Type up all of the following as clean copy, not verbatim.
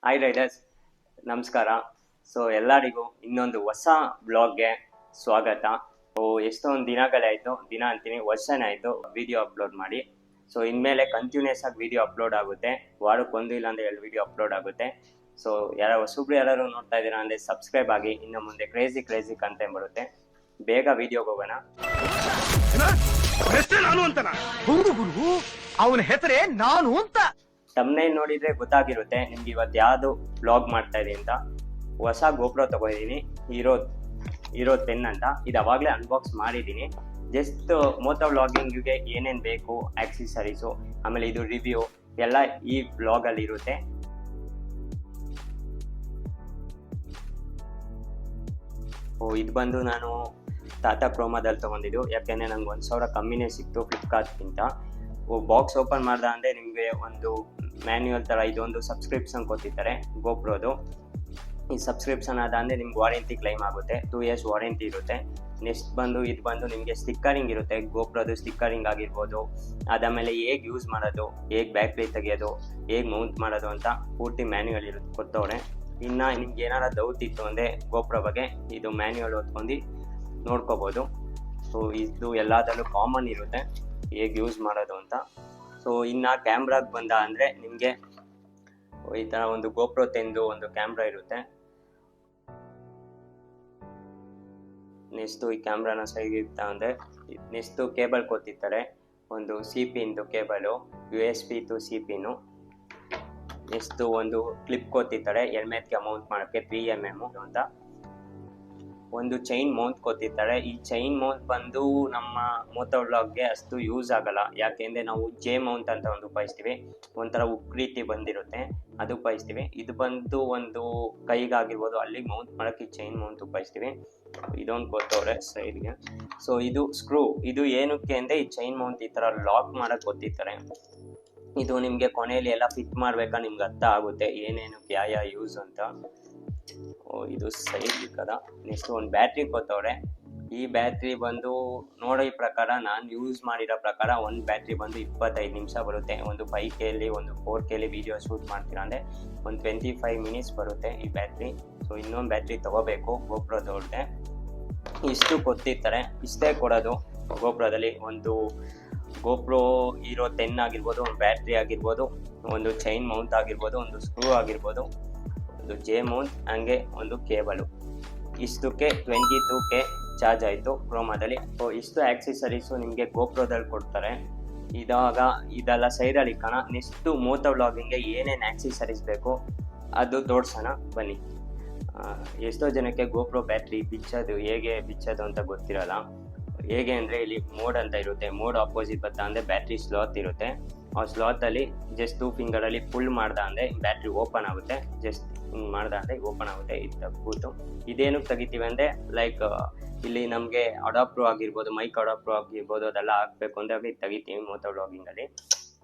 Hi Riders, ನಮಸ್ಕಾರ. So ಎಲ್ಲರಿಗೂ ಇನ್ನೊಂದು ಹೊಸ ಬ್ಲಾಗ್ಗೆ ಸ್ವಾಗತ. ಎಷ್ಟೊಂದು ದಿನಗಳಾಯಿತು, ದಿನ ಅಂತೀನಿ ವರ್ಷನೇ ಆಯಿತು ವಿಡಿಯೋ ಅಪ್ಲೋಡ್ ಮಾಡಿ. ಸೊ ಇನ್ಮೇಲೆ ಕಂಟಿನ್ಯೂಸ್ ಆಗಿ ವಿಡಿಯೋ ಅಪ್ಲೋಡ್ ಆಗುತ್ತೆ, ವಾರಕ್ಕೊಂದು ಇಲ್ಲ ಅಂದ್ರೆ 2 ವಿಡಿಯೋ ಅಪ್ಲೋಡ್ ಆಗುತ್ತೆ. ಸೊ ಹೊಸಬ್ರು ಯಾರು ನೋಡ್ತಾ ಇದ್ದೀರಾ ಅಂದರೆ ಸಬ್ಸ್ಕ್ರೈಬ್ ಆಗಿ. ಇನ್ನು ಮುಂದೆ ಕ್ರೇಜಿ ಕಂಟೆಂಟ್ ಬರುತ್ತೆ. ಬೇಗ ವಿಡಿಯೋಗೆ ಹೋಗೋಣ. ಅವನ ಹೆಸರೇ ನಾನು ಅಂತ ತಮ್ನೇಲ್ ನೋಡಿದ್ರೆ ಗೊತ್ತಾಗಿರುತ್ತೆ ನಿಮ್ಗೆ ಇವತ್ತು ಯಾವ್ದು ಬ್ಲಾಗ್ ಮಾಡ್ತಾ ಇದೆ ಅಂತ. ಹೊಸ ಗೋಪ್ರೋ ತಗೊಂಡಿದ್ದೀನಿ, ಹೀರೋ 10 ಅಂತ. ಇದು ಅವಾಗಲೇ ಅನ್ಬಾಕ್ಸ್ ಮಾಡಿದ್ದೀನಿ. ಜಸ್ಟ್ ಮೋಟೋ ವ್ಲಾಗಿಂಗ್ಗೆ ಏನೇನು ಬೇಕು, ಆಕ್ಸೆಸರೀಸು, ಆಮೇಲೆ ಇದು ರಿವ್ಯೂ ಎಲ್ಲ ಈ ಬ್ಲಾಗಲ್ಲಿ ಇರುತ್ತೆ. ಇದು ಬಂದು ನಾನು ಟಾಟಾ ಕ್ರೋಮಾದಲ್ಲಿ ತೊಗೊಂಡಿದ್ದು, ಯಾಕೆಂದರೆ ನಂಗೆ 1,000 ಕಮ್ಮಿನೇ ಸಿಕ್ತು ಫ್ಲಿಪ್ಕಾರ್ಟ್ಗಿಂತ. ಬಾಕ್ಸ್ ಓಪನ್ ಮಾಡ್ದ ಅಂದರೆ ನಿಮಗೆ ಒಂದು ಮ್ಯಾನ್ಯುವಲ್ ಥರ ಇದೊಂದು ಸಬ್ಸ್ಕ್ರಿಪ್ಷನ್ ಕೊಟ್ಟಿರ್ತಾರೆ ಗೋಪ್ರೋದು. ಈ ಸಬ್ಸ್ಕ್ರಿಪ್ಷನ್ ಆದಂದರೆ ನಿಮ್ಗೆ ವಾರಂಟಿ ಕ್ಲೈಮ್ ಆಗುತ್ತೆ, 2 years ವಾರಂಟಿ ಇರುತ್ತೆ. ನೆಕ್ಸ್ಟ್ ಬಂದು ಇದು ಬಂದು ನಿಮಗೆ ಸ್ಟಿಕ್ಕರಿಂಗ್ ಇರುತ್ತೆ, ಗೋಪ್ರೋದು ಸ್ಟಿಕ್ಕರಿಂಗ್ ಆಗಿರ್ಬೋದು. ಅದಾದಮೇಲೆ ಹೇಗೆ ಯೂಸ್ ಮಾಡೋದು, ಹೇಗೆ ಬ್ಯಾಟ್ರಿ ತೆಗೆಯೋದು, ಹೇಗೆ ಮೌಂಟ್ ಮಾಡೋದು ಅಂತ ಪೂರ್ತಿ ಮ್ಯಾನ್ಯುವಲ್ ಇರುತ್ತೆ ಕೊಡ್ತವ್ರೆ. ಇನ್ನು ನಿಮ್ಗೆ ಏನಾರ ಡೌಟ್ ಇತ್ತು ಅಂದರೆ ಗೋಪ್ರೋ ಬಗ್ಗೆ ಇದು ಮ್ಯಾನ್ಯುವಲ್ ಓದ್ಕೊಂಡು ನೋಡ್ಕೋಬೋದು. ಸೊ ಇದು ಎಲ್ಲದರಲ್ಲೂ ಕಾಮನ್ ಇರುತ್ತೆ ಹೇಗೆ ಯೂಸ್ ಮಾಡೋದು ಅಂತ. ಸೊ ಇನ್ನು ಕ್ಯಾಮ್ರಾಗೆ ಬಂದ ಅಂದರೆ ನಿಮಗೆ ಈ ಥರ ಒಂದು ಗೋಪ್ರೋ 10 ಒಂದು ಕ್ಯಾಮ್ರಾ ಇರುತ್ತೆ. ನೆಕ್ಸ್ಟು ಈ ಕ್ಯಾಮ್ರಾನ ಸೈಡ್ ಇರ್ತಾ ಅಂದರೆ ನೆಕ್ಸ್ಟು ಕೇಬಲ್ ಕೊಟ್ಟಿರ್ತಾರೆ, ಒಂದು CP ಇಂದು ಕೇಬಲು, USB to CPನು. ನೆಕ್ಸ್ಟು ಒಂದು ಕ್ಲಿಪ್ ಕೊಟ್ಟಿರ್ತಾರೆ ಹೆಲ್ಮೆಟ್ಗೆ ಮೌಂಟ್ ಮಾಡೋಕ್ಕೆ 3mm ಅಂತ. ಒಂದು ಚೈನ್ ಮೌಂಟ್ ಕೊಟ್ಟಿರ್ತಾರೆ. ಈ ಚೈನ್ ಮೌಂಟ್ ಬಂದು ನಮ್ಮ ಮೋಟೋ ವ್ಲಾಗ್ಗೆ ಅಷ್ಟು ಯೂಸ್ ಆಗಲ್ಲ, ಯಾಕೆಂದರೆ ನಾವು ಜೆ ಮೌಂಟ್ ಅಂತ ಒಂದು ಉಪಯೋಗಿಸ್ತೀವಿ, ಒಂಥರ ಉಕ್ ರೀತಿ ಬಂದಿರುತ್ತೆ, ಅದು ಉಪಯೋಗಿಸ್ತೀವಿ. ಇದು ಬಂದು ಒಂದು ಕೈಗಾಗಿರ್ಬೋದು, ಅಲ್ಲಿ ಮೌಂಟ್ ಮಾಡೋಕ್ಕೆ ಚೈನ್ ಮೌಂಟ್ ಉಪಯೋಗಿಸ್ತೀವಿ. ಇದೊಂದು ಕೊಟ್ಟವ್ರೆ ಸೈಡ್ಗೆ. ಸೊ ಇದು ಸ್ಕ್ರೂ, ಇದು ಏನಕ್ಕೆ ಅಂದರೆ ಈ ಚೈನ್ ಮೌಂಟ್ ಈ ಥರ ಲಾಕ್ ಮಾಡೋಕ್ಕೆ ಕೊಟ್ಟಿರ್ತಾರೆ. ಇದು ನಿಮಗೆ ಕೊನೆಯಲ್ಲಿ ಎಲ್ಲ ಫಿಟ್ ಮಾಡಬೇಕಾ ನಿಮ್ಗೆ ಅರ್ಥ ಆಗುತ್ತೆ ಏನೇನು ಯಾವ ಯೂಸ್ ಅಂತ. ಇದು ಸೈಡ್ ಕದ. ನೆಕ್ಸ್ಟ್ ಒಂದು ಬ್ಯಾಟ್ರಿ ಕೊಟ್ಟವ್ರೆ. ಈ ಬ್ಯಾಟ್ರಿ ಬಂದು ನೋಡೋ ಪ್ರಕಾರ, ನಾನು ಯೂಸ್ ಮಾಡಿರೋ ಪ್ರಕಾರ ಒಂದು ಬ್ಯಾಟ್ರಿ ಬಂದು 25 ನಿಮಿಷ ಬರುತ್ತೆ. ಒಂದು 5Kಲಿ ಒಂದು 4Kಲಿ ವಿಡಿಯೋ ಶೂಟ್ ಮಾಡ್ತೀರಾ ಅಂದರೆ ಒಂದು 25 minutes ಬರುತ್ತೆ ಈ ಬ್ಯಾಟ್ರಿ. ಸೊ ಇನ್ನೊಂದು ಬ್ಯಾಟ್ರಿ ತೊಗೋಬೇಕು ಗೋಪ್ರೋದವ್ರಿಗೆ. ಇಷ್ಟು ಕೊಟ್ಟಿರ್ತಾರೆ, ಇಷ್ಟೇ ಕೊಡೋದು ಗೋಪ್ರೋದಲ್ಲಿ. ಒಂದು ಗೋಪ್ರೋ ಹೀರೋ 10 ಆಗಿರ್ಬೋದು, ಒಂದು ಬ್ಯಾಟ್ರಿ ಆಗಿರ್ಬೋದು, ಒಂದು ಚೈನ್ ಮೌಂಟ್ ಆಗಿರ್ಬೋದು, ಒಂದು ಸ್ಕ್ರೂ ಆಗಿರ್ಬೋದು, ಒಂದು ಜೆ ಮೌಂಟ್, ಹಂಗೆ ಒಂದು ಕೇಬಲು. ಇಷ್ಟಕ್ಕೆ 22K ಚಾರ್ಜ್ ಆಯಿತು ಕ್ರೋಮಾದಲ್ಲಿ. ಇಷ್ಟು ಆಕ್ಸೆಸರೀಸು ನಿಮಗೆ ಗೋಪ್ರೋದಲ್ಲಿ ಕೊಡ್ತಾರೆ. ಇದೆಲ್ಲ ಸೈಡಲ್ಲಿ ಇಕ್ಕೋಣ. ನೆಕ್ಸ್ಟು ಮೋಟೋ ವ್ಲಾಗಿಂಗ್ಗೆ ಏನೇನು ಆಕ್ಸೆಸರೀಸ್ ಬೇಕು ಅದು ತೋರಿಸೋಣ ಬನ್ನಿ. ಎಷ್ಟೋ ಜನಕ್ಕೆ ಗೋಪ್ರೋ ಬ್ಯಾಟ್ರಿ ಹೇಗೆ ಬಿಚ್ಚೋದು ಅಂತ ಗೊತ್ತಿರಲ್ಲ. ಹೇಗೆ ಅಂದರೆ ಇಲ್ಲಿ ಮೋಡ್ ಅಂತ ಇರುತ್ತೆ, ಮೋಡ್ ಆಪೋಸಿಟ್ ಬರ್ತಾ ಅಂದರೆ ಬ್ಯಾಟ್ರಿ ಸ್ಲಾತ್ ಇರುತ್ತೆ. ಆ ಸ್ಲಾತಲ್ಲಿ ಜಸ್ಟ್ 2 ಫಿಂಗರಲ್ಲಿ ಫುಲ್ ಮಾಡ್ದ ಅಂದರೆ ಬ್ಯಾಟ್ರಿ ಓಪನ್ ಆಗುತ್ತೆ. ಜಸ್ಟ್ ಹಿಂಗೆ ಮಾಡ್ದ ಅಂದರೆ ಓಪನ್ ಆಗುತ್ತೆ. ಇದು ತಗ್ಬಿಟ್ಟು ಇದೇನಕ್ಕೆ ತೆಗಿತೀವಿ ಅಂದರೆ ಲೈಕ್ ಇಲ್ಲಿ ನಮಗೆ ಅಡಾಪ್ಟರ್ ಆಗಿರ್ಬೋದು, ಮೈಕ್ ಅಡಾಪ್ಟರ್ ಆಗಿರ್ಬೋದು, ಅದೆಲ್ಲ ಹಾಕಬೇಕು ಅಂದಾಗ ಇದು ತೆಗಿತೀವಿ ಮೋಟೋ ವ್ಲಾಗಿಂಗಲ್ಲಿ.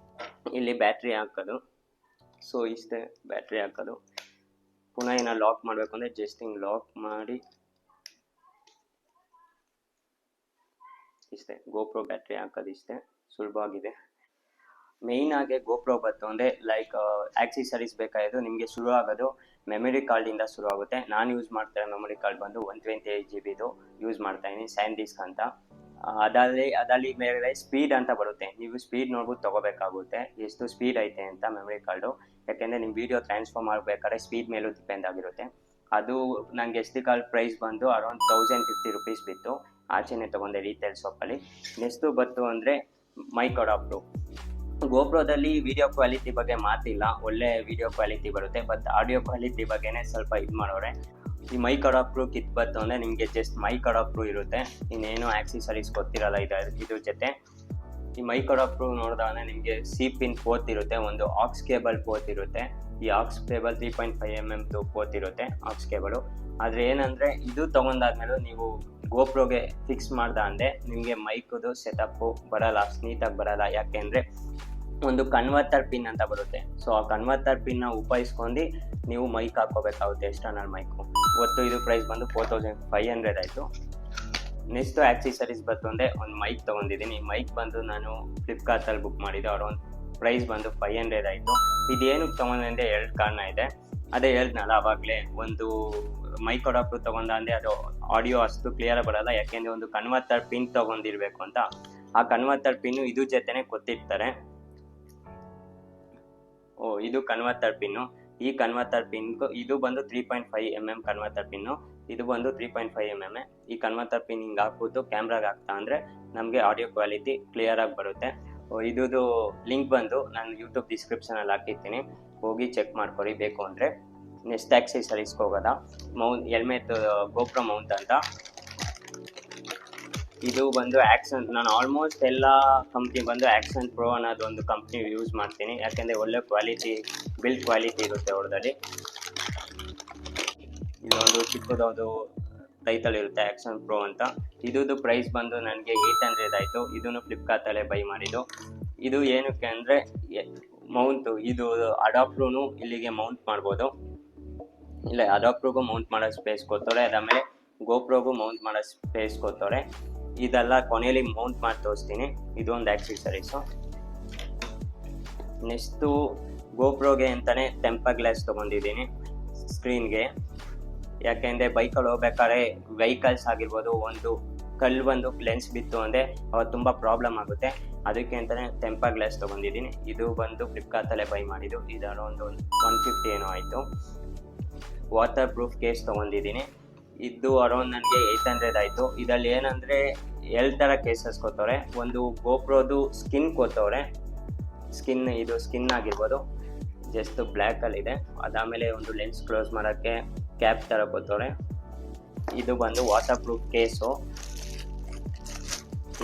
ಇಲ್ಲಿ ಬ್ಯಾಟ್ರಿ ಹಾಕೋದು. ಸೊ ಇಷ್ಟೇ ಬ್ಯಾಟ್ರಿ ಹಾಕೋದು. ಪುನಃ ಏನೋ ಲಾಕ್ ಮಾಡಬೇಕು ಅಂದರೆ ಜಸ್ಟ್ ಹಿಂಗೆ ಲಾಕ್ ಮಾಡಿ ಇಷ್ಟೇ. ಗೋಪ್ರೋ ಬ್ಯಾಟ್ರಿ ಹಾಕೋದು ಇಷ್ಟೇ, ಸುಲಭವಾಗಿದೆ. ಮೇಯ್ನ್ ಆಗಿ ಗೋಪ್ರೋ ಬಂತು ಅಂದರೆ ಲೈಕ್ ಆಕ್ಸೆಸರೀಸ್ ಬೇಕಾಗಿದ್ದು ನಿಮಗೆ ಶುರು ಆಗೋದು ಮೆಮೊರಿ ಕಾರ್ಡಿಂದ ಶುರು ಆಗುತ್ತೆ. ನಾನು ಯೂಸ್ ಮಾಡ್ತಾ ಮೆಮೊರಿ ಕಾರ್ಡ್ ಬಂದು 128 GB ಯೂಸ್ ಮಾಡ್ತಾಯಿದ್ದೀನಿ, SanDisk ಅಂತ. ಅದಲ್ಲಿ ಮೇಲೆ ಸ್ಪೀಡ್ ಅಂತ ಬರುತ್ತೆ, ನೀವು ಸ್ಪೀಡ್ ನೋಡ್ಬಿಟ್ಟು ತೊಗೋಬೇಕಾಗುತ್ತೆ ಎಷ್ಟು ಸ್ಪೀಡ್ ಐತೆ ಅಂತ ಮೆಮೊರಿ ಕಾರ್ಡು. ಯಾಕೆಂದರೆ ನಿಮ್ಮ ವೀಡಿಯೋ ಟ್ರಾನ್ಸ್ಫರ್ ಮಾಡಬೇಕಾದ್ರೆ ಸ್ಪೀಡ್ ಮೇಲೂ ಡಿಪೆಂಡ್ ಆಗಿರುತ್ತೆ. ಅದು ನನಗೆ SD ಕಾರ್ಡ್ ಪ್ರೈಸ್ ಬಂದು ಅರೌಂಡ್ 1050 rupees ಬಿತ್ತು. ಆಚೆನೇ ತೊಗೊಂಡೆ ರೀಟೇಲ್ ಶಾಪಲ್ಲಿ. ನೆಕ್ಸ್ಟು ಬಂತು ಅಂದರೆ ಮೈಕ್ ಅಡಾಪ್ಟರು. ಗೋಪ್ರೋದಲ್ಲಿ ವಿಡಿಯೋ ಕ್ವಾಲಿಟಿ ಬಗ್ಗೆ ಮಾತಿಲ್ಲ, ಒಳ್ಳೆ ವಿಡಿಯೋ ಕ್ವಾಲಿಟಿ ಬರುತ್ತೆ. ಬಟ್ ಆಡಿಯೋ ಕ್ವಾಲಿಟಿ ಬಗ್ಗೆನೇ ಸ್ವಲ್ಪ ಇದು ಮಾಡೋರೆ. ಈ ಮೈಕ್ ಅಡಾಪ್ಟ್ರು ಕಿತ್ ಬಂತು ಅಂದರೆ ನಿಮಗೆ ಜಸ್ಟ್ ಮೈಕ್ ಅಡಾಪ್ಟ್ರು ಇರುತ್ತೆ, ಇನ್ನೇನು ಆಕ್ಸೆಸರೀಸ್ ಗೊತ್ತಿರಲ್ಲ ಇದ್ರ ಜೊತೆ. ಈ ಮೈಕ್ ಅಡಾಪ್ಟ್ರು ನೋಡಿದ್ರೆ ನಿಮಗೆ C-pin ಪೋರ್ಟ್ ಇರುತ್ತೆ, ಒಂದು ಆಕ್ಸ್ ಕೇಬಲ್ ಪೋರ್ಟ್ ಇರುತ್ತೆ. ಈ ಆಕ್ಸ್ ಕೇಬಲ್ 3.5mm ಪೋರ್ಟ್ ಇರುತ್ತೆ ಆಕ್ಸ್ ಕೇಬಲು. ಆದರೆ ಏನಂದರೆ ಇದು ತೊಗೊಂಡಾದ್ಮೇಲೆ ನೀವು ಗೋಪ್ರೋಗೆ ಫಿಕ್ಸ್ ಮಾಡ್ದ ಅಂದರೆ ನಿಮಗೆ ಮೈಕದು ಸೆಟಪ್ಪು ಬರಲ್ಲ, ನೀಟಾಗಿ ಬರಲ್ಲ. ಯಾಕೆಂದರೆ ಒಂದು ಕನ್ವರ್ಟರ್ ಪಿನ್ ಅಂತ ಬರುತ್ತೆ. ಸೊ ಆ ಕನ್ವರ್ಟರ್ ಪಿನ್ನ ಉಪಯೋಗಿಸ್ಕೊಂಡು ನೀವು ಮೈಕ್ ಹಾಕೋಬೇಕಾಗುತ್ತೆ, ಎಕ್ಸ್ಟರ್ನಲ್ ಮೈಕು. ಒಟ್ಟು ಇದು ಪ್ರೈಸ್ ಬಂದು 4500 ಆಯಿತು. ನೆಕ್ಸ್ಟು ಆಕ್ಸೆಸರೀಸ್ ಬಂತು ಅಂದರೆ ಒಂದು ಮೈಕ್ ತೊಗೊಂಡಿದ್ದೀನಿ. ಮೈಕ್ ಬಂದು ನಾನು ಫ್ಲಿಪ್ಕಾರ್ಟಲ್ಲಿ ಬುಕ್ ಮಾಡಿದ್ದು, ಅರೌಂಡ್ ಪ್ರೈಸ್ ಬಂದು 500 ಆಯಿತು. ಇದೇನಕ್ಕೆ ತೊಗೊಂಡೆ ಅಂದರೆ 2 ಕಾರಣ ಇದೆ. ಅದೇ ಹೇಳ್ದ್ನಲ್ಲ ಅವಾಗಲೇ, ಒಂದು ಮೈಕ್ ಅಡಾಪ್ಟರ್ ತಗೊಂಡ ಅಂದ್ರೆ ಅದು ಆಡಿಯೋ ಅಷ್ಟು ಕ್ಲಿಯರ್ ಬರಲ್ಲ, ಯಾಕೆಂದ್ರೆ ಒಂದು ಕನ್ವರ್ಟರ್ ಪಿನ್ ತಗೊಂಡಿರ್ಬೇಕು ಅಂತ. ಆ ಕನ್ವರ್ಟರ್ ಪಿನ್ ಇದು ಜೊತೆನೆ ಕೊಟ್ಟಿರ್ತಾರೆ. ಇದು ಕನ್ವರ್ಟರ್ ಪಿನ್ನು. ಈ ಕನ್ವರ್ಟರ್ ಪಿನ್ ಇದು ಬಂದು 3.5mm ಕನ್ವರ್ಟರ್ ಪಿನ್ನು, ಇದು ಬಂದು 3.5mm. ಈ ಕನ್ವರ್ಟರ್ ಪಿನ್ ಹಿಂಗೆ ಹಾಕ್ಬಿಟ್ಟು ಕ್ಯಾಮ್ರಾಗೆ ಹಾಕ್ತಾ ಅಂದ್ರೆ ನಮಗೆ ಆಡಿಯೋ ಕ್ವಾಲಿಟಿ ಕ್ಲಿಯರ್ ಆಗಿ ಬರುತ್ತೆ. ಇದು ಲಿಂಕ್ ಬಂದು ನಾನು ಯೂಟ್ಯೂಬ್ ಡಿಸ್ಕ್ರಿಪ್ಷನ್ ಅಲ್ಲಿ ಹಾಕಿರ್ತೀನಿ, ಹೋಗಿ ಚೆಕ್ ಮಾಡ್ಕೊರಿ ಬೇಕು ಅಂದ್ರೆ. ನೆಕ್ಸ್ಟ್ ಆಕ್ಸೆಸರೀಸ್ಗೆ ಹೋಗೋದ, ಹೆಲ್ಮೆಟ್ ಗೋಪ್ರೋ ಮೌಂಟ್ ಅಂತ. ಇದು ಬಂದು ಆಕ್ಷನ್, ನಾನು ಆಲ್ಮೋಸ್ಟ್ ಎಲ್ಲ ಕಂಪ್ನಿ ಬಂದು ಆಕ್ಷನ್ ಪ್ರೋ ಅನ್ನೋದು ಒಂದು ಕಂಪ್ನಿ ಯೂಸ್ ಮಾಡ್ತೀನಿ, ಯಾಕೆಂದರೆ ಒಳ್ಳೆ ಕ್ವಾಲಿಟಿ, ಬಿಲ್ಡ್ ಕ್ವಾಲಿಟಿ ಇರುತ್ತೆ ಅವ್ರದಲ್ಲಿ. ಇದೊಂದು ಚಿಕ್ಕದೊಂದು ಟೈಟಲ್ ಇರುತ್ತೆ ಆಕ್ಷನ್ ಪ್ರೋ ಅಂತ. ಇದ್ದು ಪ್ರೈಸ್ ಬಂದು ನನಗೆ 800 ಆಯಿತು. ಇದನ್ನು ಫ್ಲಿಪ್ಕಾರ್ಟಲ್ಲೇ ಬೈ ಮಾಡಿದ್ದು. ಇದು ಏನಕ್ಕೆ ಅಂದರೆ ಮೌಂಟು, ಇದು ಅಡಾಪ್ಟ್ರೂ ಇಲ್ಲಿಗೆ ಮೌಂಟ್ ಮಾಡ್ಬೋದು, ಇಲ್ಲ ಅಡಾಪ್ಟ್ರಿಗೂ ಮೌಂಟ್ ಮಾಡೋ ಸ್ಪೇಸ್ ಕೊಡ್ತಾರೆ, ಅದಾದಮೇಲೆ ಗೋಪ್ರೋಗೂ ಮೌಂಟ್ ಮಾಡೋ ಸ್ಪೇಸ್ ಕೊಡ್ತಾರೆ. ಇದೆಲ್ಲ ಕೊನೆಯಲ್ಲಿ ಮೌಂಟ್ ಮಾಡಿ ತೋರಿಸ್ತೀನಿ. ಇದೊಂದು ಆಕ್ಸೆಸರೀಸು. ನೆಕ್ಸ್ಟು ಗೋಪ್ರೋಗೆ ಅಂತಲೇ ಟೆಂಪರ್ ಗ್ಲಾಸ್ ತೊಗೊಂಡಿದ್ದೀನಿ ಸ್ಕ್ರೀನ್ಗೆ, ಯಾಕೆಂದರೆ ಬೈಕಲ್ಲಿ ಹೋಗ್ಬೇಕಾದ್ರೆ ವೆಹಿಕಲ್ಸ್ ಆಗಿರ್ಬೋದು, ಒಂದು ಕಲ್ಲು ಬಂದು ಲೆನ್ಸ್ ಬಿತ್ತು ಅಂದರೆ ಅವಾಗ ತುಂಬ ಪ್ರಾಬ್ಲಮ್ ಆಗುತ್ತೆ, ಅದಕ್ಕೆ ಅಂತಲೇ ಟೆಂಪರ್ ಗ್ಲಾಸ್ ತೊಗೊಂಡಿದ್ದೀನಿ. ಇದು ಬಂದು ಫ್ಲಿಪ್ಕಾರ್ಟಲ್ಲೇ ಬೈ ಮಾಡಿದ್ದು. ಇದು ಅರೌಂಡ್ 150 ಏನೋ ಆಯಿತು. ವಾಟರ್ ಪ್ರೂಫ್ ಕೇಸ್ ತೊಗೊಂಡಿದ್ದೀನಿ. ಇದು ಅರೌಂಡ್ ನನಗೆ 800 ಆಯಿತು. ಇದರಲ್ಲಿ ಏನಂದರೆ 2 ಥರ ಕೇಸಸ್ ಕೊಟ್ಟವ್ರೆ. ಒಂದು ಗೋಪ್ರೋದು ಸ್ಕಿನ್ ಕೊಟ್ಟವ್ರೆ, ಇದು ಸ್ಕಿನ್ ಆಗಿರ್ಬೋದು, ಜಸ್ಟ್ ಬ್ಲ್ಯಾಕಲ್ಲಿದೆ. ಅದಾದಮೇಲೆ ಒಂದು ಲೆನ್ಸ್ ಕ್ಲೋಸ್ ಮಾಡೋಕ್ಕೆ ಕ್ಯಾಪ್ ಥರ ಕೊಟ್ಟವ್ರೆ. ಇದು ಬಂದು ವಾಟರ್ ಪ್ರೂಫ್ ಕೇಸು.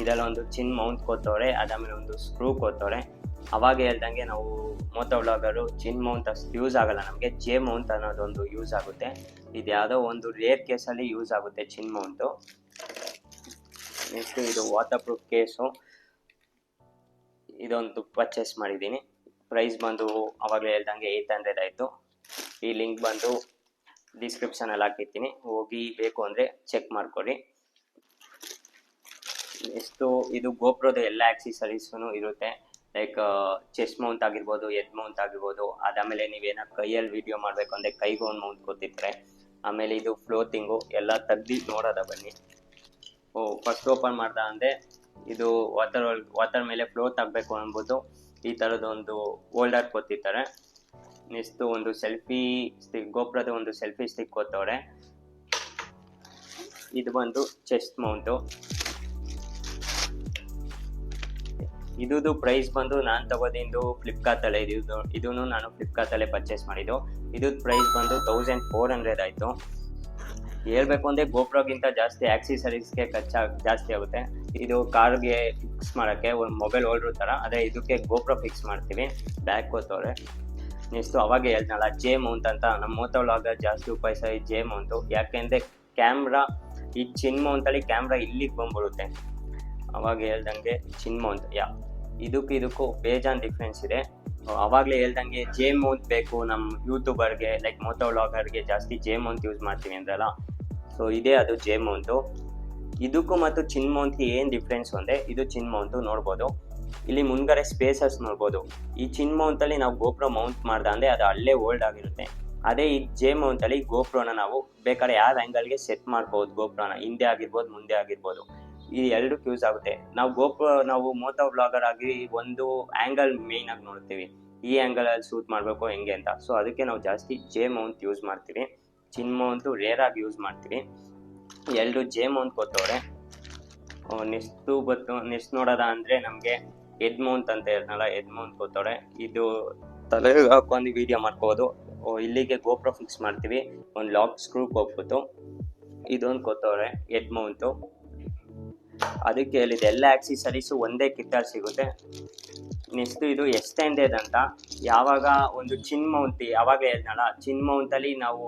ಇದೆಲ್ಲ ಒಂದು ಚಿನ್ ಮೌಂಟ್ ಕೊಟ್ಟವ್ರೆ, ಅದಾದಮೇಲೆ ಒಂದು ಸ್ಕ್ರೂ ಕೊಟ್ಟವ್ರೆ. ಅವಾಗ ಹೇಳ್ದಂಗೆ ನಾವು ಮೋಟೋ ವ್ಲಾಗರು ಚಿನ್ ಮೌಂಟ್ ಅಷ್ಟು ಯೂಸ್ ಆಗಲ್ಲ, ನಮಗೆ ಜೆ ಮೌಂಟ್ ಅನ್ನೋದೊಂದು ಯೂಸ್ ಆಗುತ್ತೆ. ಇದು ಯಾವುದೋ ಒಂದು ರೇರ್ ಕೇಸಲ್ಲಿ ಯೂಸ್ ಆಗುತ್ತೆ ಚಿನ್ ಮೌಂಟು. ನೆಕ್ಸ್ಟ್ ಇದು ವಾಟರ್ ಪ್ರೂಫ್ ಕೇಸು, ಇದೊಂದು ಪರ್ಚೇಸ್ ಮಾಡಿದ್ದೀನಿ. ಪ್ರೈಸ್ ಬಂದು ಅವಾಗಲೇ ಹೇಳ್ದಂಗೆ 800 ಆಯಿತು. ಈ ಲಿಂಕ್ ಬಂದು ಡಿಸ್ಕ್ರಿಪ್ಷನಲ್ಲಿ ಹಾಕಿರ್ತೀನಿ, ಹೋಗಿ ಬೇಕು ಅಂದರೆ ಚೆಕ್ ಮಾಡ್ಕೊಳ್ಳಿ. ನೆಕ್ಸ್ಟು ಇದು ಗೋಪ್ರೋದು ಎಲ್ಲ ಆಕ್ಸೆಸರೀಸೂ ಇರುತ್ತೆ, ಲೈಕ್ ಚೆಸ್ಟ್ ಮೌಂಟ್ ಆಗಿರ್ಬೋದು, ಹೆಡ್ ಮೌಂಟ್ ಆಗಿರ್ಬೋದು. ಅದಾದಮೇಲೆ ನೀವೇನೋ ಕೈಯಲ್ಲಿ ವಿಡಿಯೋ ಮಾಡಬೇಕು ಅಂದರೆ ಕೈಗೆ ಒಂದು ಮೌಂಟ್ ಕೊಟ್ಟಿರ್ತಾರೆ. ಆಮೇಲೆ ಇದು ಫ್ಲೋಟಿಂಗು ಎಲ್ಲ ತೆಗ್ದು ನೋಡೋದ ಬನ್ನಿ. ಫಸ್ಟ್ ಓಪನ್ ಮಾಡ್ದ ಅಂದರೆ ಇದು ವಾಟರ್ ಮೇಲೆ ಫ್ಲೋಟ್ ಆಗಬೇಕು ಅಂದ್ಬಿಟ್ಟು ಈ ಥರದೊಂದು ಹೋಲ್ಡರ್ ಕೊಟ್ಟಿರ್ತಾರೆ. ನೆಕ್ಸ್ಟು ಒಂದು ಸೆಲ್ಫಿ ಸ್ಟಿಕ್, ಗೋಪ್ರದ ಒಂದು ಸೆಲ್ಫಿ ಸ್ಟಿಕ್ ಕೊಟ್ಟವ್ರೆ. ಇದು ಬಂದು ಚೆಸ್ಟ್ ಮೌಂಟು. ಇದ್ದು ಪ್ರೈಸ್ ಬಂದು ನಾನು ತಗೋದಿಂದು ಫ್ಲಿಪ್ಕಾರ್ಟಲ್ಲೇ, ಇದೂ ನಾನು ಫ್ಲಿಪ್ಕಾರ್ಟಲ್ಲೇ ಪರ್ಚೇಸ್ ಮಾಡಿದ್ದು. ಇದು ಪ್ರೈಸ್ ಬಂದು 1400 ಆಯಿತು. ಹೇಳ್ಬೇಕು ಅಂದರೆ ಗೋಪ್ರೋಗಿಂತ ಜಾಸ್ತಿ ಆಕ್ಸೆಸರೀಸ್ಗೆ ಜಾಸ್ತಿ ಆಗುತ್ತೆ. ಇದು ಕಾರ್ಗೆ ಫಿಕ್ಸ್ ಮಾಡೋಕ್ಕೆ ಒಂದು ಮೊಬೈಲ್ ಹೋಲ್ಡ್ರ್ ಥರ, ಅದೇ ಇದಕ್ಕೆ ಗೋಪ್ರೋ ಫಿಕ್ಸ್ ಮಾಡ್ತೀವಿ, ಬ್ಯಾಕ್ ಕೊತ್ತವ್ರೆ. ನೆಕ್ಸ್ಟು ಅವಾಗೆ ಹೇಳ್ದಲ್ಲ ಜೆ ಮೌಂಟ್ ಅಂತ, ನಮ್ಮ ಮೋಟೋ ವ್ಲಾಗರ್ ಜಾಸ್ತಿ ಉಪಯೋಗಿಸೋ ಈ ಜೆ ಮೌಂಟು. ಯಾಕೆಂದರೆ ಕ್ಯಾಮ್ರಾ, ಈ ಚಿನ್ ಮೌಂಟಲ್ಲಿ ಕ್ಯಾಮ್ರಾ ಇಲ್ಲಿಗೆ ಬಂದ್ಬಿಡುತ್ತೆ. ಅವಾಗ ಹೇಳ್ದಂಗೆ ಚಿನ್ ಮೌಂಟ್ ಇದಕ್ಕೂ ಬೇಜಾನ್ ಡಿಫ್ರೆನ್ಸ್ ಇದೆ. ಅವಾಗಲೇ ಹೇಳ್ದಂಗೆ ಜೆ ಮೌಂಟ್ ಬೇಕು ನಮ್ಮ ಯೂಟ್ಯೂಬರ್ಗೆ, ಲೈಕ್ ಮೋಟೋ ವ್ಲಾಗರ್ಗೆ ಜಾಸ್ತಿ ಜೆ ಮೌಂಟ್ ಯೂಸ್ ಮಾಡ್ತೀವಿ ಅಂದ್ರಲ್ಲ, ಸೊ ಇದೇ ಅದು ಜೆ ಮೌಂಟು. ಇದಕ್ಕೂ ಮತ್ತು ಚಿನ್ ಮೌಂಟ್ಗೆ ಏನು ಡಿಫ್ರೆನ್ಸ್ ಅಂದರೆ, ಇದು ಚಿನ್ ಮೌಂಟು ನೋಡ್ಬೋದು, ಇಲ್ಲಿ ಮುಂದ್ಗಡೆ ಸ್ಪೇಸಸ್ ನೋಡ್ಬೋದು. ಈ ಚಿನ್ ಮೌಂಟಲ್ಲಿ ನಾವು ಗೋಪ್ರೋ ಮೌಂಟ್ ಮಾಡ್ದ ಅಂದರೆ ಅದು ಅಲ್ಲೇ ಹೋಲ್ಡ್ ಆಗಿರುತ್ತೆ. ಅದೇ ಈ ಜೆ ಮೌಂಟಲ್ಲಿ ಗೋಪ್ರೋನ ನಾವು ಬೇಕಾದ್ರೆ ಯಾವ ಆ್ಯಂಗಲ್ಗೆ ಸೆಟ್ ಮಾಡ್ಬೋದು, ಗೋಪ್ರೋನ ಹಿಂದೆ ಆಗಿರ್ಬೋದು ಮುಂದೆ ಆಗಿರ್ಬೋದು, ಈ ಎರಡಕ್ಕೆ ಯೂಸ್ ಆಗುತ್ತೆ. ನಾವು ಮೋಟೋ ವ್ಲಾಗರ್ ಆಗಿ ಒಂದು ಆ್ಯಂಗಲ್ ಮೇಯ್ನ್ ಆಗಿ ನೋಡ್ತೀವಿ, ಈ ಆ್ಯಂಗಲಲ್ಲಿ ಶೂಟ್ ಮಾಡಬೇಕು ಹೆಂಗೆ ಅಂತ. ಸೊ ಅದಕ್ಕೆ ನಾವು ಜಾಸ್ತಿ ಜೆ ಮೌಂಟ್ ಯೂಸ್ ಮಾಡ್ತೀವಿ, ಚಿನ್ ಮೌಂಟು ರೇರ್ ಆಗಿ ಯೂಸ್ ಮಾಡ್ತೀವಿ. 2 ಜೆ ಮೌಂಟ್ ಕೊಟ್ಟವ್ರೆ. ನೆಕ್ಸ್ಟ್ ನೋಡೋದ ಅಂದರೆ ನಮಗೆ ಹೆಡ್ ಮೌಂಟ್ ಅಂತ ಹೇಳ್ನಲ್ಲ, ಹೆಡ್ ಮೌಂಟ್ ಕೊಟ್ಟವ್ರೆ. ಇದು ತಲೆಗೆ ಹಾಕೊಂಡು ವಿಡಿಯೋ ಮಾಡ್ಕೋಬೋದು. ಇಲ್ಲಿಗೆ ಗೋಪ್ರೋ ಫಿಕ್ಸ್ ಮಾಡ್ತೀವಿ, ಒಂದು ಲಾಕ್ ಸ್ಕ್ರೂ ಹೋಗ್ಬಿಟ್ಟು ಇದೊಂದು ಕೊಟ್ಟವ್ರೆ ಹೆಡ್ ಮೌಂಟು. ಅದಕ್ಕೆ ಹೇಳಿದೆ ಎಲ್ಲ ಆಕ್ಸೆಸರೀಸು ಒಂದೇ ಕಿಟ್ಟಲ್ಲಿ ಸಿಗುತ್ತೆ. ನೆಕ್ಸ್ಟ್ ಇದು ಎಕ್ಸ್ಟೆಂಡೆಡ್ ಅಂತ, ಯಾವಾಗ ಒಂದು ಚಿನ್ ಮೌಂಟ್, ಯಾವಾಗ ಹೇಳ್ದಲ್ಲ ಚಿನ್ ಮೌಂಟಲ್ಲಿ ನಾವು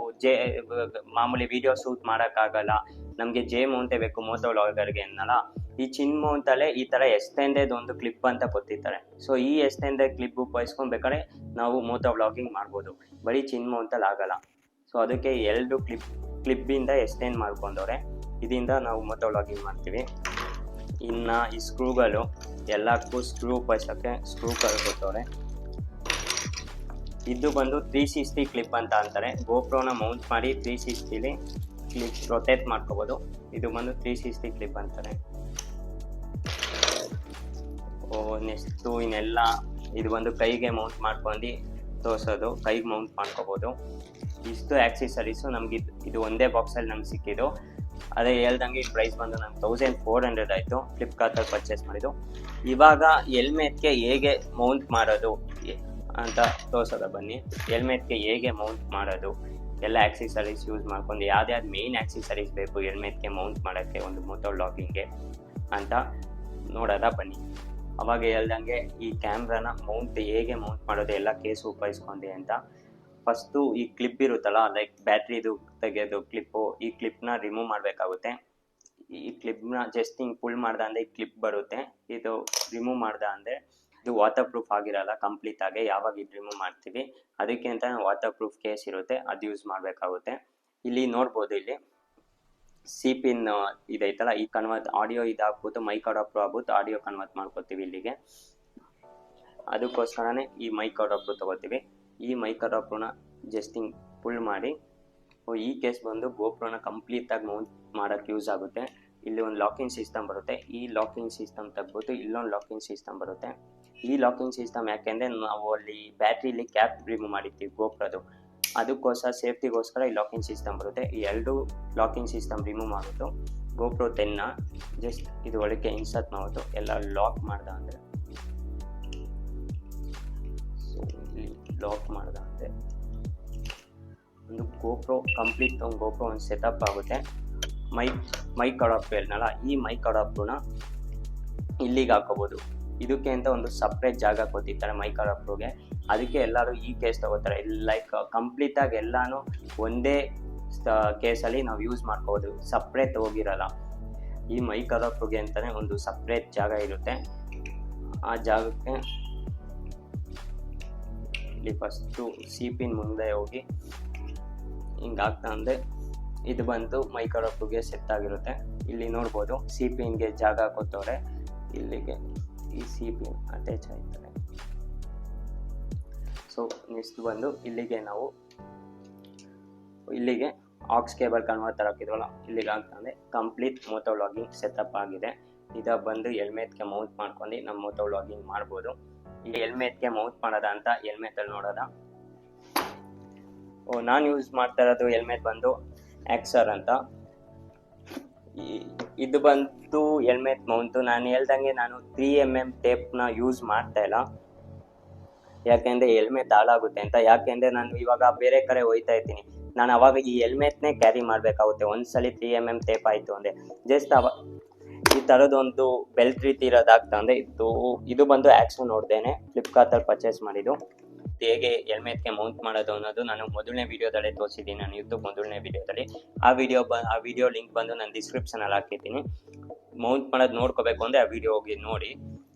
ಮಾಮೂಲಿ ವಿಡಿಯೋ ಶೂಟ್ ಮಾಡೋಕ್ಕಾಗಲ್ಲ, ನಮಗೆ ಜೆ ಮೌಂಟೇ ಬೇಕು ಮೋಟೋ ವ್ಲಾಗರ್ಗೆ ಅನ್ನಲ್ಲ, ಈ ಚಿನ್ ಮೌಂಟಲ್ಲೇ ಈ ಥರ ಎಕ್ಸ್ಟೆಂಡೆಡ್ ಒಂದು ಕ್ಲಿಪ್ ಅಂತ ಕೊಟ್ಟಿರ್ತಾರೆ. ಸೊ ಈ ಎಕ್ಸ್ಟೆಂಡೆಡ್ ಕ್ಲಿಪ್ ಉಪಯೋಗಿಸ್ಕೊಬೇಕಾದ್ರೆ ನಾವು ಮೋಟೋ ವ್ಲಾಗಿಂಗ್ ಮಾಡ್ಬೋದು, ಬರೀ ಚಿನ್ ಮೌಂಟಲ್ಲಿ ಆಗಲ್ಲ. ಸೊ ಅದಕ್ಕೆ 2 ಕ್ಲಿಪ್ಪಿಂದ ಎಕ್ಸ್ಟೆಂಡ್ ಮಾಡ್ಕೊಂಡವ್ರೆ, ಇದರಿಂದ ನಾವು ಮೋಟೋ ವ್ಲಾಗಿಂಗ್ ಮಾಡ್ತೀವಿ. ಇನ್ನು ಈ ಸ್ಕ್ರೂಗಳು ಎಲ್ಲಕ್ಕೂ ಸ್ಕ್ರೂ ಉಪಯೋಗಿಸೋಕ್ಕೆ ಸ್ಕ್ರೂ ಕೊಟ್ಟವ್ರೆ. ಇದು ಬಂದು 360 ಕ್ಲಿಪ್ ಅಂತ ಅಂತಾರೆ. ಗೋಪ್ರೋನ ಮೌಂಟ್ ಮಾಡಿ 360ಲಿ ಕ್ಲಿಪ್ ರೊಟೇಟ್ ಮಾಡ್ಕೋಬೋದು. ಇದು ಬಂದು 360 ಕ್ಲಿಪ್ ಅಂತಾರೆ. ನೆಕ್ಸ್ಟು ಇನ್ನೆಲ್ಲ ಇದು ಬಂದು ಕೈಗೆ ಮೌಂಟ್ ಮಾಡ್ಕೊಂಡು ತೋರಿಸೋದು, ಕೈಗೆ ಮೌಂಟ್ ಮಾಡ್ಕೋಬೋದು. ಇಷ್ಟು ಆಕ್ಸೆಸರೀಸು ನಮ್ಗೆ ಇದು ಒಂದೇ ಬಾಕ್ಸಲ್ಲಿ ನಮ್ಗೆ ಸಿಕ್ಕಿದ್ದು. ಅದೇ ಹೇಳ್ದಂಗೆ ಪ್ರೈಸ್ ಬಂದು ನಂಗೆ 1400 ಆಯಿತು ಫ್ಲಿಪ್ಕಾರ್ಟಲ್ಲಿ ಪರ್ಚೇಸ್ ಮಾಡಿದ್ದು. ಇವಾಗ ಹೆಲ್ಮೆಟ್ಗೆ ಹೇಗೆ ಮೌಂಟ್ ಮಾಡೋದು ಅಂತ ತೋರಿಸೋದ ಬನ್ನಿ. ಹೆಲ್ಮೆಟ್ಗೆ ಹೇಗೆ ಮೌಂಟ್ ಮಾಡೋದು, ಎಲ್ಲ ಆಕ್ಸೆಸರೀಸ್ ಯೂಸ್ ಮಾಡ್ಕೊಂಡು ಯಾವ್ದು ಮೇನ್ ಆಕ್ಸೆಸರೀಸ್ ಬೇಕು ಹೆಲ್ಮೆಟ್ಗೆ ಮೌಂಟ್ ಮಾಡೋಕ್ಕೆ ಒಂದು ಮೋಟೋ ವ್ಲಾಗಿಂಗ್ಗೆ ಅಂತ ನೋಡೋದ ಬನ್ನಿ. ಅವಾಗ ಹೇಳ್ದಂಗೆ ಈ ಕ್ಯಾಮ್ರಾನ ಹೇಗೆ ಮೌಂಟ್ ಮಾಡೋದು ಎಲ್ಲ ಕೇಸು ಉಪಯೋಗಿಸ್ಕೊಂಡೆ ಅಂತ. ಫಸ್ಟು ಈ ಕ್ಲಿಪ್ ಇರುತ್ತಲ್ಲ, ಲೈಕ್ ಬ್ಯಾಟ್ರಿದು ತೆಗೆಯೋದು ಕ್ಲಿಪ್ಪು, ಈ ಕ್ಲಿಪ್ನ ರಿಮೂವ್ ಮಾಡಬೇಕಾಗುತ್ತೆ. ಈ ಕ್ಲಿಪ್ನ ಜಸ್ಟ್ ಹಿಂಗೆ ಪುಲ್ ಮಾಡ್ದೆ ಅಂದರೆ ಈ ಕ್ಲಿಪ್ ಬರುತ್ತೆ. ಇದು ರಿಮೂವ್ ಮಾಡ್ದೆ ಅಂದರೆ ಇದು ವಾಟರ್ ಪ್ರೂಫ್ ಆಗಿರಲ್ಲ ಕಂಪ್ಲೀಟ್ ಆಗಿ. ಯಾವಾಗ ಇದು ರಿಮೂವ್ ಮಾಡ್ತೀವಿ ಅದಕ್ಕೆ ಅಂತ ವಾಟರ್ ಪ್ರೂಫ್ ಕೇಸ್ ಇರುತ್ತೆ, ಅದು ಯೂಸ್ ಮಾಡಬೇಕಾಗುತ್ತೆ. ಇಲ್ಲಿ ನೋಡ್ಬೋದು, ಇಲ್ಲಿ ಸಿ ಪಿನ್ ಇದೈತಲ್ಲ, ಈ ಕನ್ವರ್ಟ್ ಆಡಿಯೋ ಇದಾಗ್ಬಿಟ್ಟು ಮೈಕ್ ಅಡಾಪ್ಟರ್ ಆಗ್ಬಿಟ್ಟು ಆಡಿಯೋ ಕನ್ವರ್ಟ್ ಮಾಡ್ಕೊತೀವಿ ಇಲ್ಲಿಗೆ. ಅದಕ್ಕೋಸ್ಕರನೇ ಈ ಮೈಕ್ ಅಡಾಪ್ಟರ್ ತೊಗೋತೀವಿ. ಈ ಮೈಕ್ ಅಡಾಪ್ಟರ್ನ ಜಸ್ಟ್ ಹಿಂಗ್ ಪುಲ್ ಮಾಡಿ, ಈ ಕೇಸ್ ಬಂದು ಗೋಪ್ರೋನ ಕಂಪ್ಲೀಟಾಗಿ ಮೌಂಟ್ ಮಾಡೋಕ್ಕೆ ಯೂಸ್ ಆಗುತ್ತೆ. ಇಲ್ಲಿ ಒಂದು ಲಾಕಿಂಗ್ ಸಿಸ್ಟಮ್ ಬರುತ್ತೆ. ಈ ಲಾಕಿಂಗ್ ಸಿಸ್ಟಮ್ ತೆಗ್ಬಿಟ್ಟು ಇಲ್ಲೊಂದು ಲಾಕಿಂಗ್ ಸಿಸ್ಟಮ್ ಬರುತ್ತೆ. ಈ ಲಾಕಿಂಗ್ ಸಿಸ್ಟಮ್ ಯಾಕೆಂದರೆ ನಾವು ಅಲ್ಲಿ ಬ್ಯಾಟ್ರಿಲಿ ಕ್ಯಾಪ್ ರಿಮೂವ್ ಮಾಡಿರ್ತೀವಿ ಗೋಪ್ರದು, ಅದಕ್ಕೋಸ್ಕರ ಸೇಫ್ಟಿಗೋಸ್ಕರ ಈ ಲಾಕಿಂಗ್ ಸಿಸ್ಟಮ್ ಬರುತ್ತೆ. ಈ ಎರಡು ಲಾಕಿಂಗ್ ಸಿಸ್ಟಮ್ ರಿಮೂವ್ ಮಾಡಿಬಿಟ್ಟು ಗೋಪ್ರೋ 10ನ ಜಸ್ಟ್ ಇದು ಒಳಗೆ ಇನ್ಸರ್ಟ್ ಮಾಡ್ಬಿಟ್ಟು ಎಲ್ಲ ಲಾಕ್ ಮಾಡ್ದೆ ಅಂದರೆ, ಸೊ ಇಲ್ಲಿ ಲಾಕ್ ಮಾಡ್ದೆ ಅಂದರೆ ಒಂದು ಗೋಪ್ರೋ ಕಂಪ್ಲೀಟ್ ಗೋಪ್ರೋ ಒಂದು ಸೆಟಪ್ ಆಗುತ್ತೆ. ಮೈಕ್ ಅಡಾಪ್ಟರ್ ಹೇಳ್ನಲ್ಲ, ಈ ಮೈಕ್ ಅಡಾಪ್ಟರ್ನ ಇಲ್ಲಿಗೆ ಹಾಕೋಬೋದು. ಇದಕ್ಕೆ ಅಂತ ಒಂದು ಸಪ್ರೇಟ್ ಜಾಗ ಕೊಟ್ಟಿರ್ತಾರೆ ಮೈಕ್ ಅಡಾಪ್ಟರ್ಗೆ, ಅದಕ್ಕೆ ಎಲ್ಲರೂ ಈ ಕೇಸ್ ತಗೋತಾರೆ. ಲೈಕ್ ಕಂಪ್ಲೀಟಾಗಿ ಎಲ್ಲಾನು ಒಂದೇ ಕೇಸಲ್ಲಿ ನಾವು ಯೂಸ್ ಮಾಡ್ಕೋಬೋದು, ಸಪ್ರೇಟ್ ಹೋಗಿರಲ್ಲ. ಈ ಮೈಕ್ ಅಡಾಪ್ಟರ್ಗೆ ಅಂತಲೇ ಒಂದು ಸಪ್ರೇಟ್ ಜಾಗ ಇರುತ್ತೆ. ಆ ಜಾಗಕ್ಕೆ ಇಲ್ಲಿ ಫಸ್ಟು ಸಿ ಪಿನ್ ಮುಂದೆ ಹೋಗಿ ಹಿಂಗಾಗ್ತಾ ಅಂದರೆ ಇದು ಬಂದು ಮೈಕ್ ಅಡಾಪ್ಟರ್ಗೆ ಸೆಟ್ ಆಗಿರುತ್ತೆ. ಇಲ್ಲಿ ನೋಡ್ಬೋದು ಸಿ ಪಿನ್ಗೆ ಜಾಗ ಕೊಟ್ಟವ್ರೆ, ಇಲ್ಲಿಗೆ ಈ ಸಿ ಪಿನ್ ಅಟ್ಯಾಚ್ ಆಯ್ತಾರೆ. ಸೊ ನೆಕ್ಸ್ಟ್ ಬಂದು ಇಲ್ಲಿಗೆ ನಾವು ಇಲ್ಲಿಗೆ ಆಕ್ಸ್ ಕೇಬಲ್ ಕನ್ವರ್ಟರ್ ಹಾಕಿದ್ವಲ್ಲ, ಇಲ್ಲಿಗೆ ಆಗ್ತಂದರೆ ಕಂಪ್ಲೀಟ್ ಮೋಟೋ ವ್ಲಾಗಿಂಗ್ ಸೆಟಪ್ ಆಗಿದೆ. ಇದು ಬಂದು ಹೆಲ್ಮೆಟ್ಗೆ ಮೌಂಟ್ ಮಾಡ್ಕೊಂಡು ನಮ್ಮ ಮೋಟೋ ವ್ಲಾಗಿಂಗ್ ಮಾಡ್ಬೋದು. ಈ ಹೆಲ್ಮೆಟ್ಗೆ ಮೌಂಟ್ ಮಾಡೋದ ಅಂತ ಹೆಲ್ಮೆಟಲ್ಲಿ ನೋಡೋದ. ನಾನು ಯೂಸ್ ಮಾಡ್ತಾ ಇರೋದು ಹೆಲ್ಮೆಟ್ ಬಂದು ಆಕ್ಸರ್ ಅಂತ. ಇದು ಬಂದು ಹೆಲ್ಮೆಟ್ ಮೌಂಟು. ನಾನು ಹೇಳ್ದಂಗೆ ನಾನು 3mm ಟೇಪ್ನ ಯೂಸ್ ಮಾಡ್ತಾ ಇಲ್ಲ, ಯಾಕೆಂದರೆ ಹೆಲ್ಮೆಟ್ ಹಾಳಾಗುತ್ತೆ ಅಂತ. ಯಾಕೆಂದರೆ ನಾನು ಇವಾಗ ಬೇರೆ ಕಡೆ ಹೋಗ್ತಾ ಇರ್ತೀನಿ, ನಾನು ಅವಾಗ ಈ ಹೆಲ್ಮೆಟ್ನೇ ಕ್ಯಾರಿ ಮಾಡಬೇಕಾಗುತ್ತೆ. ಒಂದ್ಸಲಿ 3mm ಟೇಪ್ ಆಯಿತು ಅಂದರೆ ಜಸ್ಟ್ ಈ ಥರದೊಂದು ಬೆಲ್ಟ್ ರೀತಿ ಇರೋದಾಗ್ತಾ ಅಂದರೆ ಇದು ಬಂದು ಆ್ಯಕ್ಷನ್ ನೋಡ್ದೇನೆ ಫ್ಲಿಪ್ಕಾರ್ಟಲ್ಲಿ ಪರ್ಚೇಸ್ ಮಾಡಿದ್ದು. ಹೇಗೆ ಹೆಲ್ಮೆಟ್ಗೆ ಮೌಂಟ್ ಮಾಡೋದು ಅನ್ನೋದು ನಾನು ಮೊದಲನೇ ವೀಡಿಯೋದಲ್ಲೇ ತೋರಿಸಿದ್ದೀನಿ, ನಾನು ಯೂಟ್ಯೂಬ್ ಮೊದಲನೇ ವೀಡಿಯೋದಲ್ಲಿ. ಆ ವಿಡಿಯೋ ಲಿಂಕ್ ಬಂದು ನಾನು ಡಿಸ್ಕ್ರಿಪ್ಷನಲ್ಲಿ ಹಾಕಿರ್ತೀನಿ. ಮೌಂಟ್ ಮಾಡೋದು ನೋಡ್ಕೋಬೇಕು ಅಂದರೆ ಆ ವಿಡಿಯೋ ಹೋಗಿ ನೋಡಿ.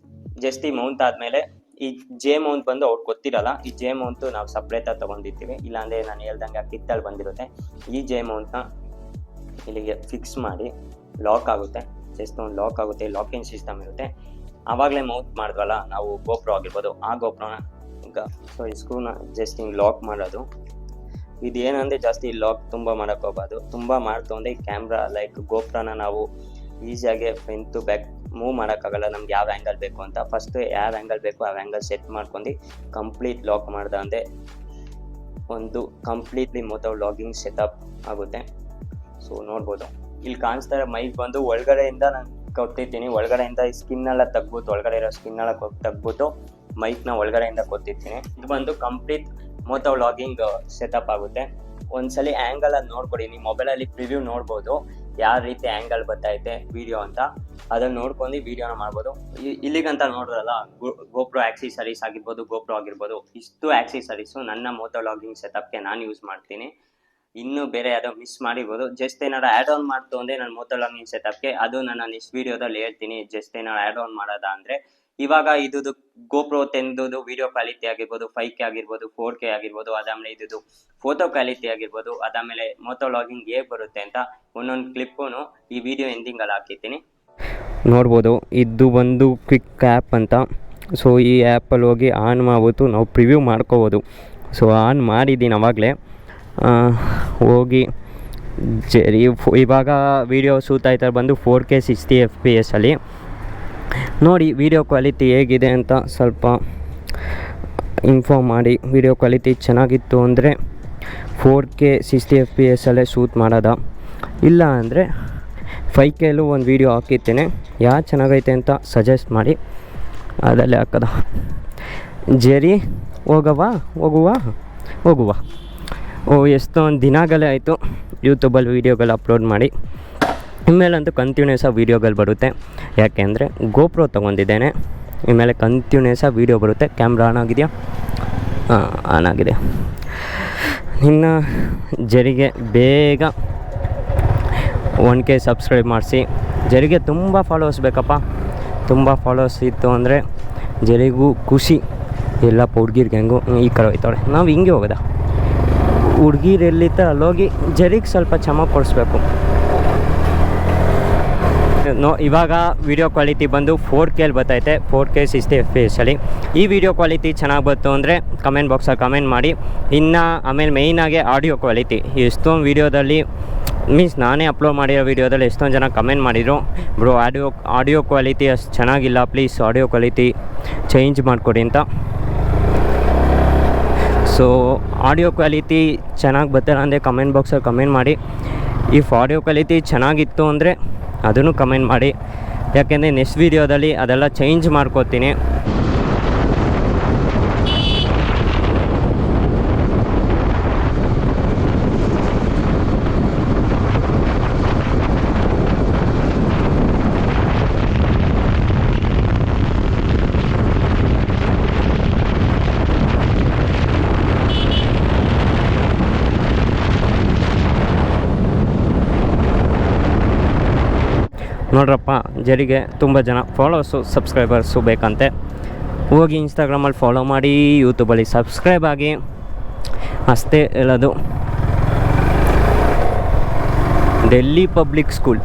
ಜಸ್ಟ್ ಈ ಮೌಂಟ್ ಆದಮೇಲೆ ಈ ಜೆ ಮೌಂಟ್ ಬಂದು ಅವ್ರು ಗೊತ್ತಿರಲ್ಲ, ಈ ಜೆ ಮೌಂಟು ನಾವು ಸಪ್ರೇಟಾಗಿ ತೊಗೊಂಡಿರ್ತೀವಿ. ಇಲ್ಲಾಂದರೆ ನಾನು ಹೇಳ್ದಂಗೆ ಆ ಕಿತ್ತಲ್ಲಿ ಬಂದಿರುತ್ತೆ. ಈ ಜೆ ಮೌಂಟ್ನ ಇಲ್ಲಿಗೆ ಫಿಕ್ಸ್ ಮಾಡಿ ಲಾಕ್ ಆಗುತ್ತೆ, ಜಸ್ಟ್ ಒಂದು ಲಾಕ್ ಆಗುತ್ತೆ, ಲಾಕಿಂಗ್ ಸಿಸ್ಟಮ್ ಇರುತ್ತೆ. ಆವಾಗಲೇ ಮೌಂಟ್ ಮಾಡಿದ್ವಲ್ಲ ನಾವು ಗೋಪ್ರೋ ಆಗಿರ್ಬೋದು, ಆ ಗೋಪ್ರೋನ ಸೊ ಈ ಸ್ಕ್ರೂನ ಜಸ್ಟ್ ಹಿಂಗೆ ಲಾಕ್ ಮಾಡೋದು. ಇದು ಏನಂದರೆ ಜಾಸ್ತಿ ಲಾಕ್ ತುಂಬ ಮಾಡೋಕ್ಕೋಗ್ಬಾರ್ದು. ತುಂಬ ಮಾಡ್ತು ಅಂದರೆ ಈ ಕ್ಯಾಮ್ರಾ ಲೈಕ್ ಗೋಪ್ರೋನ ನಾವು ಈಸಿಯಾಗಿ ಫ್ರಂಟ್ ಟು ಬ್ಯಾಕ್ ಮೂವ್ ಮಾಡೋಕ್ಕಾಗಲ್ಲ. ನಮ್ಗೆ ಯಾವ ಆ್ಯಂಗಲ್ ಬೇಕು ಅಂತ ಫಸ್ಟು ಯಾವ ಆ್ಯಂಗಲ್ ಬೇಕು ಆ ಆ್ಯಂಗಲ್ ಸೆಟ್ ಮಾಡ್ಕೊಂಡು ಕಂಪ್ಲೀಟ್ ಲಾಕ್ ಮಾಡ್ದೆ ಅಂದರೆ ಒಂದು ಕಂಪ್ಲೀಟ್ಲಿ ಮೋಟೋ ವ್ಲಾಗಿಂಗ್ ಸೆಟಪ್ ಆಗುತ್ತೆ. ಸೊ ನೋಡ್ಬೋದು ಇಲ್ಲಿ ಕಾಣಿಸ್ತಾ ಇರೋ ಮೈಕ್ ಬಂದು ಒಳಗಡೆಯಿಂದ ನಾನು ಕೊಟ್ಟಿರ್ತೀನಿ. ಒಳಗಡೆಯಿಂದ ಈ ಸ್ಕಿನ್ನೆಲ್ಲ ತೆಗ್ಬಿಟ್ಟು, ಒಳಗಡೆ ಇರೋ ಸ್ಕಿನ್ನೆಲ್ಲ ತೆಗ್ಬಿಟ್ಟು ಮೈಕ್ನ ಒಳಗಡೆಯಿಂದ ಕೊಟ್ಟಿರ್ತೀನಿ. ಇದು ಬಂದು ಕಂಪ್ಲೀಟ್ ಮೋಟೋ ವ್ಲಾಗಿಂಗ್ ಸೆಟಪ್ ಆಗುತ್ತೆ. ಒಂದ್ಸಲಿ ಆ್ಯಂಗಲ್ ಅದು ನೋಡ್ಕೊಡಿ, ನೀವು ಮೊಬೈಲಲ್ಲಿ ಪ್ರಿವ್ಯೂ ನೋಡ್ಬೋದು ಯಾವ ರೀತಿ ಆ್ಯಂಗಲ್ ಬರ್ತೈತೆ ವಿಡಿಯೋ ಅಂತ, ಅದನ್ನು ನೋಡ್ಕೊಂಡು ವಿಡಿಯೋನ ಮಾಡ್ಬೋದು. ಇಲ್ಲಿಗಂತ ನೋಡಿದ್ರಲ್ಲ ಗೋಪ್ರೋ ಆಕ್ಸೆಸರೀಸ್ ಆಗಿರ್ಬೋದು, ಗೋಪ್ರೋ ಆಗಿರ್ಬೋದು, ಇಷ್ಟು ಆಕ್ಸೆಸರೀಸು ನನ್ನ ಮೋಟೋ ವ್ಲಾಗಿಂಗ್ ಸೆಟಪ್ಗೆ ನಾನು ಯೂಸ್ ಮಾಡ್ತೀನಿ. ಇನ್ನೂ ಬೇರೆ ಯಾವುದೋ ಮಿಸ್ ಮಾಡಿರ್ಬೋದು. ಜಸ್ಟ್ ಏನಾರು ಆ್ಯಡ್ ಆನ್ ಮಾಡ್ತು ಅಂದರೆ ನನ್ನ ಮೋಟೋ ವ್ಲಾಗಿಂಗ್ ಸೆಟಪ್ಗೆ, ಅದು ನಾನು ನೆಕ್ಸ್ಟ್ ವೀಡಿಯೋದಲ್ಲಿ ಹೇಳ್ತೀನಿ. ಜಸ್ಟ್ ಏನಾರು ಆ್ಯಡ್ ಆನ್ ಮಾಡೋದ ಅಂದರೆ ಇವಾಗ ಇದು ಗೋಪ್ರೋ 10 ವಿಡಿಯೋ ಕ್ವಾಲಿಟಿ ಆಗಿರ್ಬೋದು, 5K ಆಗಿರ್ಬೋದು, 4K ಆಗಿರ್ಬೋದು, ಅದಾದಮೇಲೆ ಇದು ಫೋಟೋ ಕ್ವಾಲಿಟಿ ಆಗಿರ್ಬೋದು, ಅದಾದಮೇಲೆ ಮೋಟೋ ವ್ಲಾಗಿಂಗ್ ಹೇಗೆ ಬರುತ್ತೆ ಅಂತ ಒಂದೊಂದು ಕ್ಲಿಪ್ಪು ಈ ವಿಡಿಯೋ ಎಂಡಿಂಗಲ್ಲಿ ಹಾಕಿರ್ತೀನಿ. ನೋಡ್ಬೋದು ಇದು ಒಂದು ಕ್ವಿಕ್ ಆ್ಯಪ್ ಅಂತ. ಸೊ ಈ ಆ್ಯಪಲ್ಲಿ ಹೋಗಿ ಆನ್ ಮಾಡ್ಬಿಟ್ಟು ನಾವು ಪ್ರಿವ್ಯೂ ಮಾಡ್ಕೋಬೋದು. ಸೊ ಆನ್ ಮಾಡಿದ್ದೀನಿ ಆವಾಗಲೇ. ಹೋಗಿ ಜರಿ ಇವಾಗ ವೀಡಿಯೋ ಸೂತಾಯ್ತಾರೆ ಬಂದು 4K 60 FPS ಅಲ್ಲಿ. ನೋಡಿ ವೀಡಿಯೋ ಕ್ವಾಲಿಟಿ ಹೇಗಿದೆ ಅಂತ ಸ್ವಲ್ಪ ಇನ್ಫಾರ್ಮ್ ಮಾಡಿ. ವೀಡಿಯೋ ಕ್ವಾಲಿಟಿ ಚೆನ್ನಾಗಿತ್ತು ಅಂದರೆ 4K 60 FPS ಅಲ್ಲೇ ಶೂಟ್ ಮಾಡೋದ, ಇಲ್ಲ ಅಂದರೆ 5Kಲ್ಲೂ ಒಂದು ವೀಡಿಯೋ ಹಾಕಿರ್ತೇನೆ. ಯಾರು ಚೆನ್ನಾಗೈತೆ ಅಂತ ಸಜೆಸ್ಟ್ ಮಾಡಿ ಅದಲ್ಲೇ ಹಾಕದ. ಜರಿ ಹೋಗುವ ಎಷ್ಟೊಂದು ದಿನಗಳೇ ಆಯಿತು ಯೂಟ್ಯೂಬಲ್ಲಿ ವೀಡಿಯೋಗಳು ಅಪ್ಲೋಡ್ ಮಾಡಿ. ಇನ್ಮೇಲಂತೂ ಕಂಟಿನ್ಯೂಸಾಗಿ ವೀಡಿಯೋಗಳು ಬರುತ್ತೆ, ಯಾಕೆಂದರೆ ಗೋಪ್ರೋ ತೊಗೊಂಡಿದ್ದೇನೆ. ಇನ್ಮೇಲೆ ಕಂಟಿನ್ಯೂಸಾಗಿ ವೀಡಿಯೋ ಬರುತ್ತೆ. ಕ್ಯಾಮ್ರಾ ಆನ್ ಆಗಿದೆಯಾ? ಆನ್ ಆಗಿದೆ. ಇನ್ನು ಜರಿಗೆ ಬೇಗ 1K ಸಬ್ಸ್ಕ್ರೈಬ್ ಮಾಡಿಸಿ. ಜರಿಗೆ ತುಂಬ ಫಾಲೋವರ್ಸ್ ಬೇಕಪ್ಪ. ತುಂಬ ಫಾಲೋವರ್ಸ್ ಇತ್ತು ಅಂದರೆ ಜರಿಗೂ ಖುಷಿ. ಎಲ್ಲಪ್ಪ ಹುಡ್ಗಿರ್ಗೆ ಹೆಂಗು ಈ ಕಡೆ ಹೋಯ್ತಾಳೆ, ನಾವು ಹಿಂಗೆ ಹೋಗೋದ. ಹುಡ್ಗಿರು ಎಲ್ಲಿತ್ತ ಅಲ್ಲೋಗಿ ಜರಿಗೆ ಸ್ವಲ್ಪ ಚಮಕ್ ಕೊಡಿಸ್ಬೇಕು. ಇವಾಗ ವೀಡಿಯೋ ಕ್ವಾಲಿಟಿ ಬಂದು 4Kಲ್ಲಿ ಬರ್ತೈತೆ, 4K 60 FPS ಅಲ್ಲಿ. ಈ ವಿಡಿಯೋ ಕ್ವಾಲಿಟಿ ಚೆನ್ನಾಗಿ ಬಂತು ಅಂದರೆ ಕಮೆಂಟ್ ಬಾಕ್ಸಲ್ಲಿ ಕಮೆಂಟ್ ಮಾಡಿ. ಇನ್ನು ಆಮೇಲೆ ಮೇಯ್ನಾಗಿ ಆಡಿಯೋ ಕ್ವಾಲಿಟಿ. ಎಷ್ಟೊಂದು ವೀಡಿಯೋದಲ್ಲಿ ಮೀನ್ಸ್ ನಾನೇ ಅಪ್ಲೋಡ್ ಮಾಡಿರೋ ವೀಡಿಯೋದಲ್ಲಿ ಎಷ್ಟೊಂದು ಜನ ಕಮೆಂಟ್ ಮಾಡಿದರು, ಬ್ರೋ ಆಡಿಯೋ ಕ್ವಾಲಿಟಿ ಅಷ್ಟು ಚೆನ್ನಾಗಿಲ್ಲ, ಪ್ಲೀಸ್ ಆಡಿಯೋ ಕ್ವಾಲಿಟಿ ಚೇಂಜ್ ಮಾಡಿಕೊಡಿ ಅಂತ. ಸೊ ಆಡಿಯೋ ಕ್ವಾಲಿಟಿ ಚೆನ್ನಾಗಿ ಬರ್ತಾಯಿಲ್ಲ ಅಂದರೆ ಕಮೆಂಟ್ ಬಾಕ್ಸಲ್ಲಿ ಕಮೆಂಟ್ ಮಾಡಿ. ಇಫ್ ಆಡಿಯೋ ಕ್ವಾಲಿಟಿ ಚೆನ್ನಾಗಿತ್ತು ಅಂದರೆ ಅದನ್ನು ಕಮೆಂಟ್ ಮಾಡಿ, ಯಾಕೆಂದರೆ ನೆಕ್ಸ್ಟ್ ವೀಡಿಯೋದಲ್ಲಿ ಅದೆಲ್ಲ ಚೇಂಜ್ ಮಾಡ್ಕೋತೀನಿ. ನೋಡ್ರಪ್ಪ, ಜರಿಗೆ ತುಂಬ ಜನ ಫಾಲೋವರ್ಸು ಸಬ್ಸ್ಕ್ರೈಬರ್ಸು ಬೇಕಂತೆ. ಹೋಗಿ ಇನ್ಸ್ಟಾಗ್ರಾಮಲ್ಲಿ ಫಾಲೋ ಮಾಡಿ, ಯೂಟ್ಯೂಬಲ್ಲಿ ಸಬ್ಸ್ಕ್ರೈಬ್ ಆಗಿ, ಅಷ್ಟೇ ಹೇಳೋದು. ಡೆಲ್ಲಿ ಪಬ್ಲಿಕ್ ಸ್ಕೂಲ್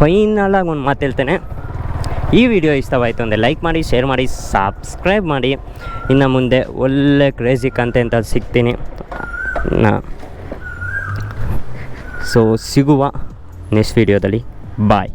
ಫೈನಲಾಗಿ ಒಂದು ಮಾತು ಹೇಳ್ತೇನೆ. ಈ ವಿಡಿಯೋ ಇಷ್ಟವಾಯಿತು ಅಂದರೆ ಲೈಕ್ ಮಾಡಿ, ಶೇರ್ ಮಾಡಿ, ಸಬ್ಸ್ಕ್ರೈಬ್ ಮಾಡಿ. ಇನ್ನು ಮುಂದೆ ಒಳ್ಳೆ ಕ್ರೇಜಿ ಕಂಟೆಂಟ್ ಅಲ್ಲಿ ಸಿಗ್ತೀನಿ. ಸೊ ಸಿಗುವ ನೆಕ್ಸ್ಟ್ ವೀಡಿಯೋದಲ್ಲಿ. ಬಾಯ್.